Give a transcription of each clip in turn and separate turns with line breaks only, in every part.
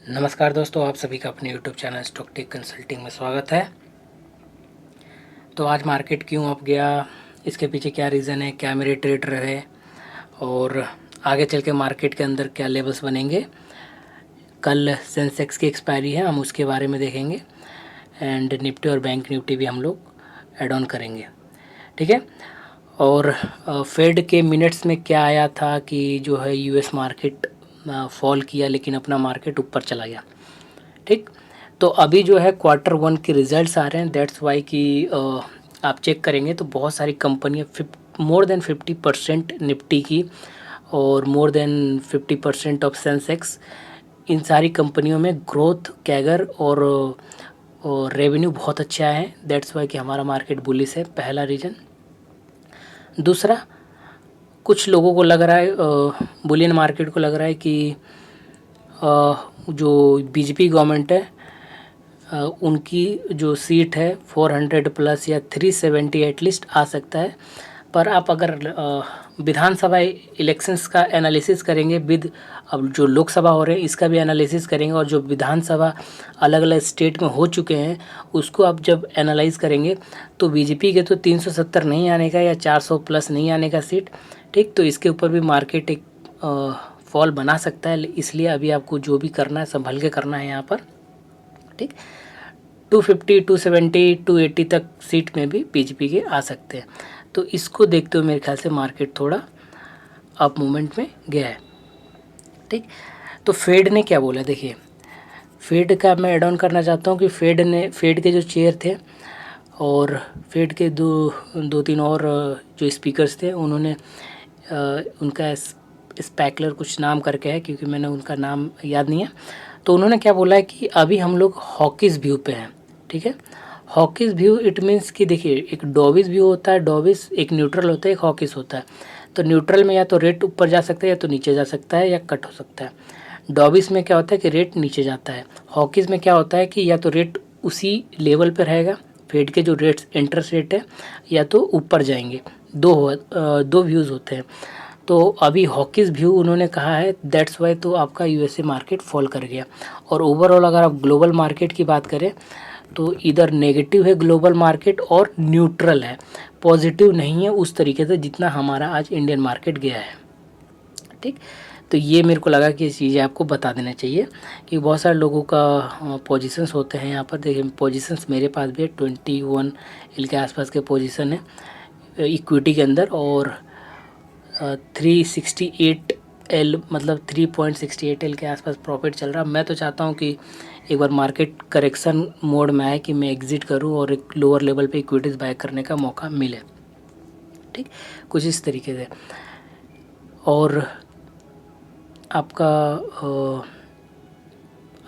नमस्कार दोस्तों, आप सभी का अपने YouTube channel Stock Tech Consulting में स्वागत है। तो आज मार्केट क्यों अप गया, इसके पीछे क्या रीज़न है, क्या मेरे ट्रेड रहे और आगे चल के मार्केट के अंदर क्या लेवल्स बनेंगे। कल सेंसेक्स की एक्सपायरी है, हम उसके बारे में देखेंगे एंड निफ्टी और बैंक निफ्टी भी हम लोग ऐड ऑन करेंगे, ठीक है। और फेड के मिनट्स में क्या आया था कि जो है यूएस मार्केट फॉल किया लेकिन अपना मार्केट ऊपर चला गया, ठीक। तो अभी जो है Q1 के रिजल्ट्स आ रहे हैं, दैट्स वाई कि आप चेक करेंगे तो बहुत सारी कंपनियाँ मोर देन 50% निफ्टी की और मोर देन 50% ऑफ सेंसेक्स, इन सारी कंपनियों में ग्रोथ कैगर और रेवेन्यू बहुत अच्छा है। दैट्स वाई कि हमारा मार्केट बुलिश है, पहला रीज़न। दूसरा, कुछ लोगों को लग रहा है, बुलियन मार्केट को लग रहा है कि जो बीजेपी गवर्नमेंट है उनकी जो सीट है 400 प्लस या 370 एटलीस्ट आ सकता है। पर आप अगर विधानसभा इलेक्शंस का एनालिसिस करेंगे विद अब जो लोकसभा हो रहे हैं इसका भी एनालिसिस करेंगे और जो विधानसभा अलग अलग स्टेट में हो चुके हैं उसको आप जब एनालाइज करेंगे तो बीजेपी के तो 370 नहीं आने का या 400 प्लस नहीं आने का सीट, ठीक। तो इसके ऊपर भी मार्केट एक फॉल बना सकता है, इसलिए अभी आपको जो भी करना है संभल के करना है यहाँ पर, ठीक। 250, 270, 280 तक सीट में भी बीजेपी के आ सकते हैं। तो इसको देखते हुए मेरे ख्याल से मार्केट थोड़ा अप मूवमेंट में गया है, ठीक। तो फेड ने क्या बोला, देखिए फेड का मैं एड ऑन करना चाहता हूँ कि फेड के जो चेयर थे और फेड के दो तीन और जो स्पीकर्स थे उन्होंने उनका स्पैकलर कुछ नाम करके है क्योंकि मैंने उनका नाम याद नहीं है। तो उन्होंने क्या बोला है कि अभी हम लोग हॉकिस व्यू पे हैं, ठीक है। हॉकिस व्यू इट मीन्स कि देखिए एक डॉविस व्यू होता है, डॉविस एक न्यूट्रल होता है, एक हॉकिस होता है। तो न्यूट्रल में या तो रेट ऊपर जा सकता है या तो नीचे जा सकता है या कट हो सकता है। डॉविस में क्या होता है कि रेट नीचे जाता है। हॉकिस में क्या होता है कि या तो रेट उसी लेवल पर रहेगा, फेड के जो रेट्स इंटरेस्ट रेट है, या तो ऊपर जाएंगे। दो व्यूज़ होते हैं। तो अभी हॉकिस व्यू उन्होंने कहा है, दैट्स वाई तो आपका यूएसए मार्केट फॉल कर गया। और ओवरऑल अगर आप ग्लोबल मार्केट की बात करें तो इधर नेगेटिव है ग्लोबल मार्केट और न्यूट्रल है, पॉजिटिव नहीं है उस तरीके से जितना हमारा आज इंडियन मार्केट गया है, ठीक। तो ये मेरे को लगा कि ये चीज़ें आपको बता देना चाहिए कि बहुत सारे लोगों का पोजीशंस होते हैं यहाँ पर। देखिए पोजीशंस मेरे पास भी है, 21 एल के आसपास के पोजीशन है इक्विटी के अंदर और 368 एल मतलब 3.68 एल के आसपास प्रॉफिट चल रहा। मैं तो चाहता हूँ कि एक बार मार्केट करेक्शन मोड में आए कि मैं एग्जिट करूँ और एक लोअर लेवल पे इक्विटीज़ बाय करने का मौका मिले, ठीक, कुछ इस तरीके से। और आपका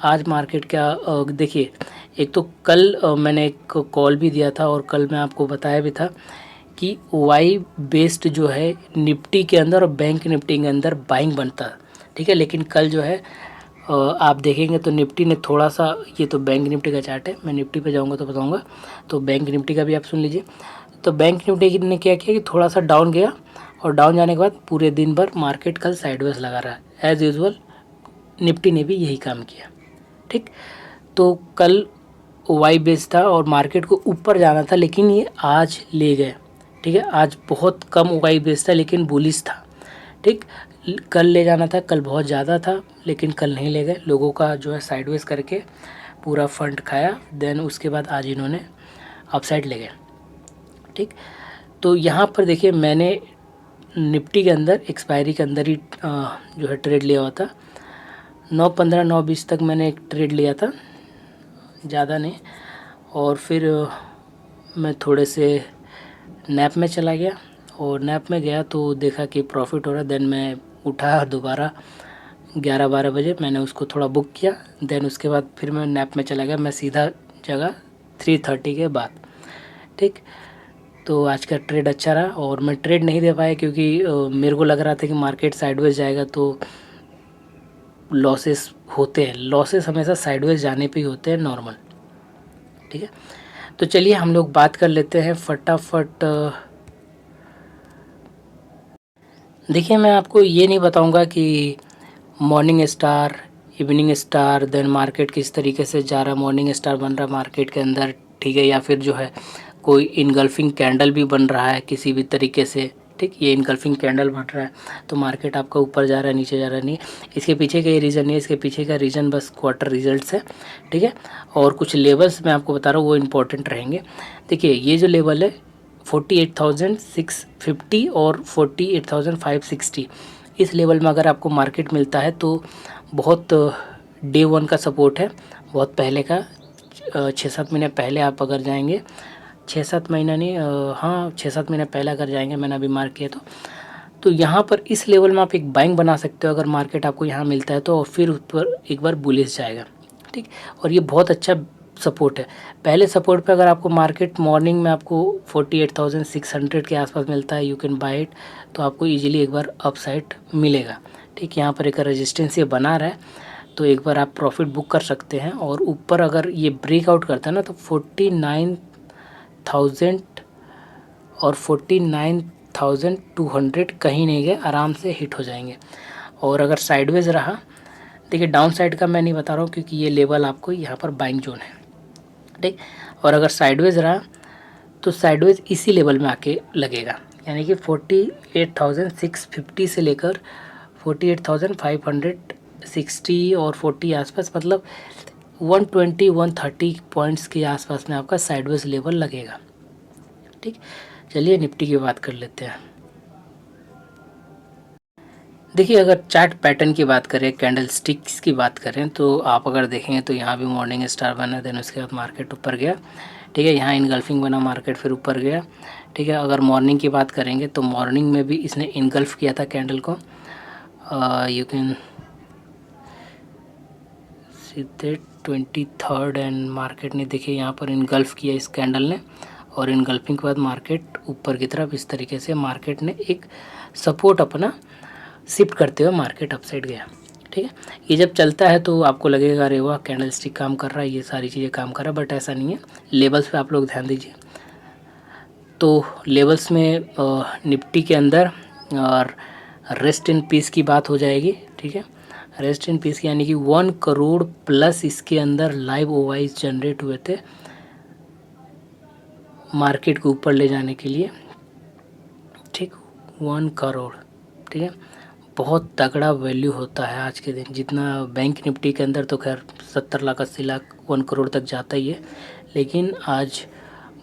आज मार्केट क्या देखिए, एक तो कल मैंने एक कॉल भी दिया था और कल मैं आपको बताया भी था कि वाई बेस्ड जो है निफ्टी के अंदर और बैंक निफ्टी के अंदर बाइंग बनता, ठीक है। लेकिन कल जो है आप देखेंगे तो निफ्टी ने थोड़ा सा, ये तो बैंक निफ्टी का चार्ट है, मैं निफ्टी पे जाऊंगा तो बताऊंगा। तो बैंक निफ्टी का भी आप सुन लीजिए। तो बैंक निफ्टी ने क्या किया कि थोड़ा सा डाउन गया और डाउन जाने के बाद पूरे दिन भर मार्केट कल साइडवेज लगा रहा है। एज़ यूजुअल निफ्टी ने भी यही काम किया, ठीक। तो कल वाई बेस था और मार्केट को ऊपर जाना था लेकिन ये आज ले गए, ठीक है। आज बहुत कम वाई बेस था लेकिन बुलिश था, ठीक। कल ले जाना था, कल बहुत ज़्यादा था लेकिन कल नहीं ले गए। लोगों का जो है साइडवेज करके पूरा फंड खाया, देन उसके बाद आज इन्होंने अपसाइड ले गए, ठीक। तो यहाँ पर देखिए मैंने निफ्टी के अंदर एक्सपायरी के अंदर ही जो है ट्रेड लिया हुआ था। 9:15 9:20 तक मैंने एक ट्रेड लिया था, ज़्यादा नहीं। और फिर मैं थोड़े से नैप में चला गया और नैप में गया तो देखा कि प्रॉफिट हो रहा। देन मैं उठा दोबारा 11-12 बजे, मैंने उसको थोड़ा बुक किया। देन उसके बाद फिर मैं नैप में चला गया, मैं सीधा जगह 3:30 के बाद, ठीक। तो आज का ट्रेड अच्छा रहा और मैं ट्रेड नहीं दे पाया क्योंकि मेरे को लग रहा था कि मार्केट साइडवेज जाएगा तो लॉसेस होते हैं। लॉसेस हमेशा साइडवेज जाने पे ही होते हैं, नॉर्मल, ठीक है। तो चलिए हम लोग बात कर लेते हैं फटाफट। देखिए मैं आपको ये नहीं बताऊंगा कि morning star evening star, then market किस तरीके से जा रहा है, मॉर्निंग स्टार बन रहा है मार्केट के अंदर, ठीक है, या फिर जो है कोई इनगल्फिंग कैंडल भी बन रहा है किसी भी तरीके से, ठीक, ये इनगल्फिंग कैंडल बन रहा है तो मार्केट आपका ऊपर जा रहा है नीचे जा रहा है, नहीं, इसके पीछे का ये रीज़न नहीं है, इसके पीछे का रीज़न बस क्वार्टर रिजल्ट्स है, ठीक है। और कुछ लेवल्स मैं आपको बता रहा हूँ वो इंपॉर्टेंट रहेंगे। देखिए ये जो लेवल है 48,650 और 48,560, इस लेवल में अगर आपको मार्केट मिलता है तो बहुत डे वन का सपोर्ट है, बहुत पहले का, 6-7 महीने पहले आप अगर जाएंगे, 6-7 महीना नहीं, हाँ 6-7 महीने पहले अगर जाएंगे, मैंने अभी मार्क किया तो यहाँ पर इस लेवल में आप एक बाइंग बना सकते हो अगर मार्केट आपको यहाँ मिलता है तो, और फिर उस पर एक बार बुलिश जाएगा, ठीक। और ये बहुत अच्छा सपोर्ट है। पहले सपोर्ट पे अगर आपको मार्केट मॉर्निंग में आपको 48,600 के आसपास मिलता है, यू कैन बाय इट, तो आपको इजीली एक बार अपसाइड मिलेगा, ठीक। यहाँ पर एक रेजिस्टेंस ये बना रहा है तो एक बार आप प्रॉफिट बुक कर सकते हैं। और ऊपर अगर ये ब्रेकआउट करता है ना तो 49,000 और 49,200 कहीं नहीं गए, आराम से हिट हो जाएंगे। और अगर साइडवेज रहा, देखिए डाउन साइड का मैं नहीं बता रहा हूँ क्योंकि ये लेवल आपको यहाँ पर बाइंग जोन है, ठीक। और अगर साइडवेज रहा तो साइडवेज इसी लेवल में आके लगेगा, यानी कि 48,650 से लेकर 48,560 और 40 आसपास, मतलब 120-130 पॉइंट्स के आसपास में आपका साइडवेज लेवल लगेगा, ठीक। चलिए निफ्टी की बात कर लेते हैं। देखिए अगर चार्ट पैटर्न की बात करें, कैंडल स्टिक्स की बात करें तो आप अगर देखेंगे तो यहाँ भी मॉर्निंग स्टार बना, देन उसके बाद मार्केट ऊपर गया, ठीक है, यहाँ इनगल्फिंग बना, मार्केट फिर ऊपर गया, ठीक है। अगर मॉर्निंग की बात करेंगे तो मॉर्निंग में भी इसने इनगल्फ किया था कैंडल को, you can see that 23rd, and market ने देखिए यहाँ पर इनगल्फ किया इस कैंडल ने, और इनगल्फिंग के बाद मार्केट ऊपर की तरफ इस तरीके से मार्केट ने एक सपोर्ट अपना शिफ्ट करते हुए मार्केट अपसाइड गया, ठीक है। ये जब चलता है तो आपको लगेगा अरे वाह कैंडल स्टिक काम कर रहा है, ये सारी चीज़ें काम कर रहा है, बट ऐसा नहीं है। लेवल्स पे आप लोग ध्यान दीजिए, तो लेवल्स में निफ्टी के अंदर और रेस्ट इन पीस की बात हो जाएगी, ठीक है। रेस्ट इन पीस यानी कि 1 करोड़ प्लस इसके अंदर लाइव ओवाइस जनरेट हुए थे मार्केट को ऊपर ले जाने के लिए, ठीक, 1 करोड़, ठीक है। बहुत तगड़ा वैल्यू होता है आज के दिन, जितना बैंक निफ्टी के अंदर तो खैर 70 लाख 80 लाख 1 करोड़ तक जाता ही है, लेकिन आज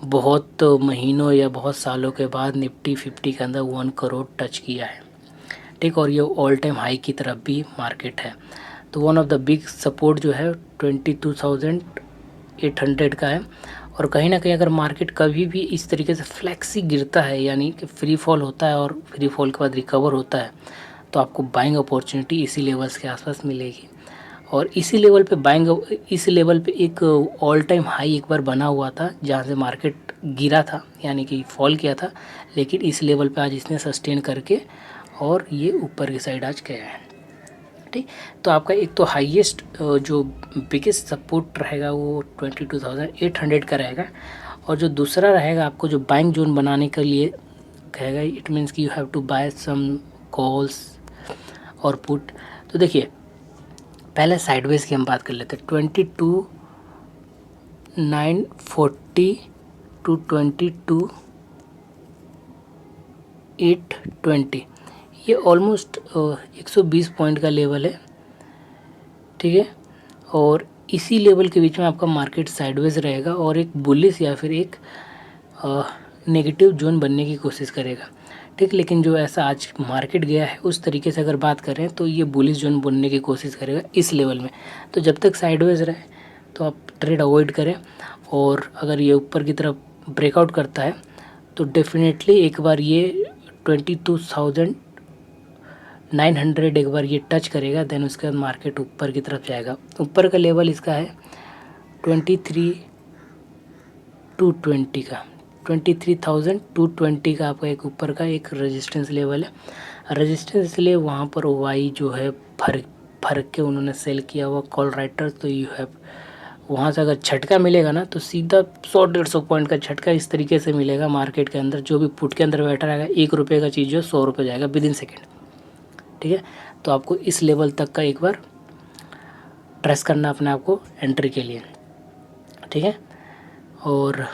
बहुत महीनों या बहुत सालों के बाद निफ्टी 50 के अंदर 1 करोड़ टच किया है, ठीक। और ये ऑल टाइम हाई की तरफ भी मार्केट है, तो one of the big support जो है 22,800 का है। और कहीं ना कहीं अगर मार्केट कभी भी इस तरीके से फ्लैक्सी गिरता है, यानी कि फ्री फॉल होता है और फ्री फॉल के बाद रिकवर होता है, तो आपको बाइंग अपॉर्चुनिटी इसी लेवल्स के आसपास मिलेगी। और इसी लेवल पे बाइंग, इस लेवल पे एक ऑल टाइम हाई एक बार बना हुआ था जहाँ से मार्केट गिरा था, यानी कि फॉल किया था, लेकिन इस लेवल पे आज इसने सस्टेन करके और ये ऊपर की साइड आज गया है, ठीक। तो आपका एक तो हाईएस्ट जो बिगेस्ट सपोर्ट रहेगा वो 22,800 का रहेगा, और जो दूसरा रहेगा आपको जो बाइंग जोन बनाने के लिए कहेगा, इट मीन्स कि you have to buy some calls और पुट। तो देखिए पहले साइडवेज की हम बात कर लेते हैं, 22,940 टू 22,820, ये ऑलमोस्ट 120 पॉइंट का लेवल है, ठीक है। और इसी लेवल के बीच में आपका मार्केट साइडवेज रहेगा और एक बुलिश या फिर एक नेगेटिव जोन बनने की कोशिश करेगा, ठीक। लेकिन जो ऐसा आज मार्केट गया है उस तरीके से अगर बात करें तो ये बुलिश जोन बनने की कोशिश करेगा इस लेवल में। तो जब तक साइडवेज रहे तो आप ट्रेड अवॉइड करें, और अगर ये ऊपर की तरफ ब्रेकआउट करता है तो डेफिनेटली एक बार ये 22,900 एक बार ये टच करेगा, देन उसके बाद मार्केट ऊपर की तरफ जाएगा। ऊपर का लेवल इसका है 23,220 का, 23,220 का आपका एक ऊपर का एक रेजिस्टेंस लेवल है। रेजिस्टेंस इसलिए वहाँ पर वाई जो है फर्क के उन्होंने सेल किया हुआ कॉल राइटर, तो यू हैव वहाँ से अगर झटका मिलेगा ना तो सीधा 100-150 पॉइंट का झटका इस तरीके से मिलेगा मार्केट के अंदर। जो भी पुट के अंदर बैठा रहेगा 1 रुपये का चीज़ जो 100 रुपये जाएगा विद इन सेकेंड, ठीक है। तो आपको इस लेवल तक का एक बार ट्रेस करना अपने आप को एंट्री के लिए, ठीक है। और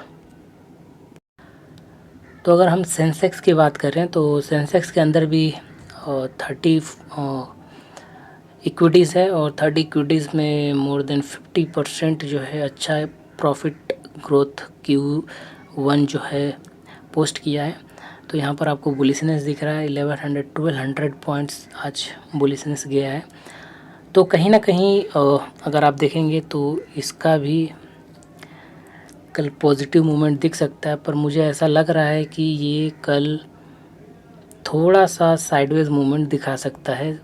तो अगर हम सेंसेक्स की बात करें तो सेंसेक्स के अंदर भी 30 इक्विटीज़ है और 30 इक्विटीज़ में मोर देन 50% जो है अच्छा प्रॉफिट ग्रोथ Q1 जो है पोस्ट किया है। तो यहाँ पर आपको बुलिशनेस दिख रहा है 1100-1200 पॉइंट्स आज बुलिशनेस गया है। तो कहीं ना कहीं अगर आप देखेंगे तो इसका भी कल पॉजिटिव मूवमेंट दिख सकता है, पर मुझे ऐसा लग रहा है कि ये कल थोड़ा सा साइडवेज मूवमेंट दिखा सकता है।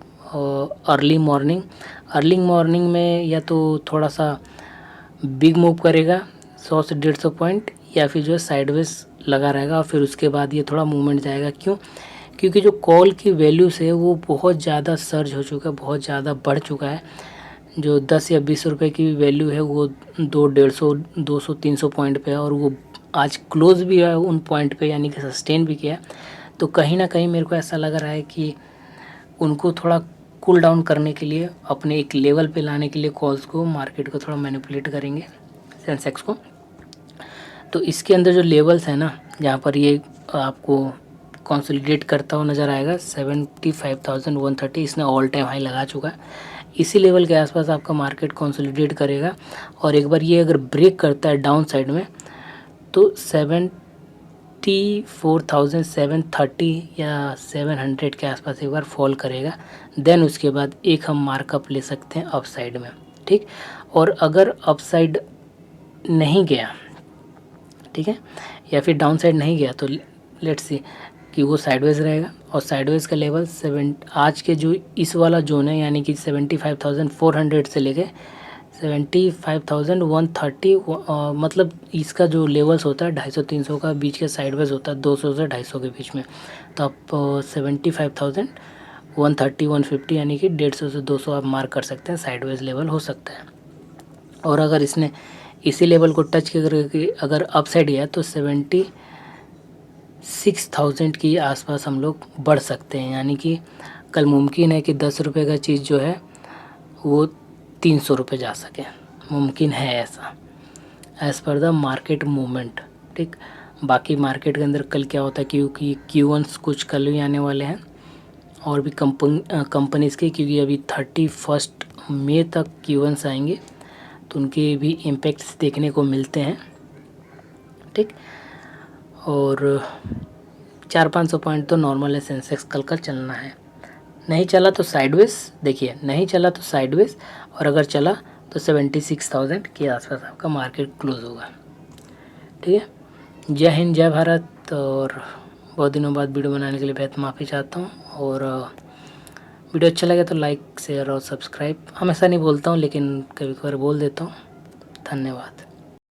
अर्ली मॉर्निंग में या तो थोड़ा सा बिग मूव करेगा 100 से 150 पॉइंट, या फिर जो है साइडवेज लगा रहेगा और फिर उसके बाद ये थोड़ा मूवमेंट जाएगा। क्योंकि जो कॉल की वैल्यूज़ है वो बहुत ज़्यादा सर्ज हो चुका है, बहुत ज़्यादा बढ़ चुका है। जो 10 या 20 रुपये की वैल्यू है वो 200-250-300 पॉइंट पे है और वो आज क्लोज भी है उन पॉइंट पे, यानी कि सस्टेन भी किया। तो कहीं ना कहीं मेरे को ऐसा लग रहा है कि उनको थोड़ा कूल डाउन करने के लिए, अपने एक लेवल पे लाने के लिए कॉल्स को, मार्केट को थोड़ा मैनिपुलेट करेंगे सेंसेक्स को। तो इसके अंदर जो लेवल्स है ना, जहाँ पर ये आपको कंसोलिडेट करता हुआ नज़र आएगा 75,130, इसने ऑल टाइम हाई लगा चुका है। इसी लेवल के आसपास आपका मार्केट कंसोलिडेट करेगा और एक बार ये अगर ब्रेक करता है डाउन साइड में तो 74,730 या 700 के आसपास एक बार फॉल करेगा। देन उसके बाद एक हम मार्कअप ले सकते हैं अप साइड में, ठीक। और अगर अप साइड नहीं गया, ठीक है, या फिर डाउन साइड नहीं गया तो लेट्स सी कि वो साइडवेज रहेगा। और साइडवेज का लेवल आज के जो इस वाला जोन है, यानी कि 75,400 से लेके 75,130, मतलब इसका जो लेवल्स होता है 250-300 का बीच के साइडवेज होता है, 200 से 250 के बीच में। तो आप 75,130-150 यानी कि 150 से 200 आप मार्क कर सकते हैं, साइडवेज लेवल हो सकता है। और अगर इसने इसी लेवल को टच करके अगर अप साइड गया तो 76,000 के आसपास हम लोग बढ़ सकते हैं। यानी कि कल मुमकिन है कि 10 रुपये का चीज़ जो है वो 300 रुपये जा सके, मुमकिन है ऐसा, as per the market movement, ठीक। बाकी मार्केट के अंदर कल क्या होता है, क्योंकि Q1 कुछ कल भी आने वाले हैं और भी कंपनीज़ के, क्योंकि अभी 31 मई तक Q1 आएंगे तो उनके भी इम्पैक्ट्स देखने को मिलते हैं, ठीक। और 400-500 पॉइंट तो नॉर्मल है, सेंसेक्स कल चलना है। नहीं चला तो साइडवेज, देखिए नहीं चला तो साइडवेज, और अगर चला तो 76,000 के आसपास आपका मार्केट क्लोज होगा, ठीक है। जय हिंद, जय भारत। और बहुत दिनों बाद वीडियो बनाने के लिए बहुत माफ़ी चाहता हूँ। और वीडियो अच्छा लगे तो लाइक, शेयर और सब्सक्राइब। हमेशा नहीं बोलता हूँ लेकिन कभी कभार बोल देता हूँ। धन्यवाद।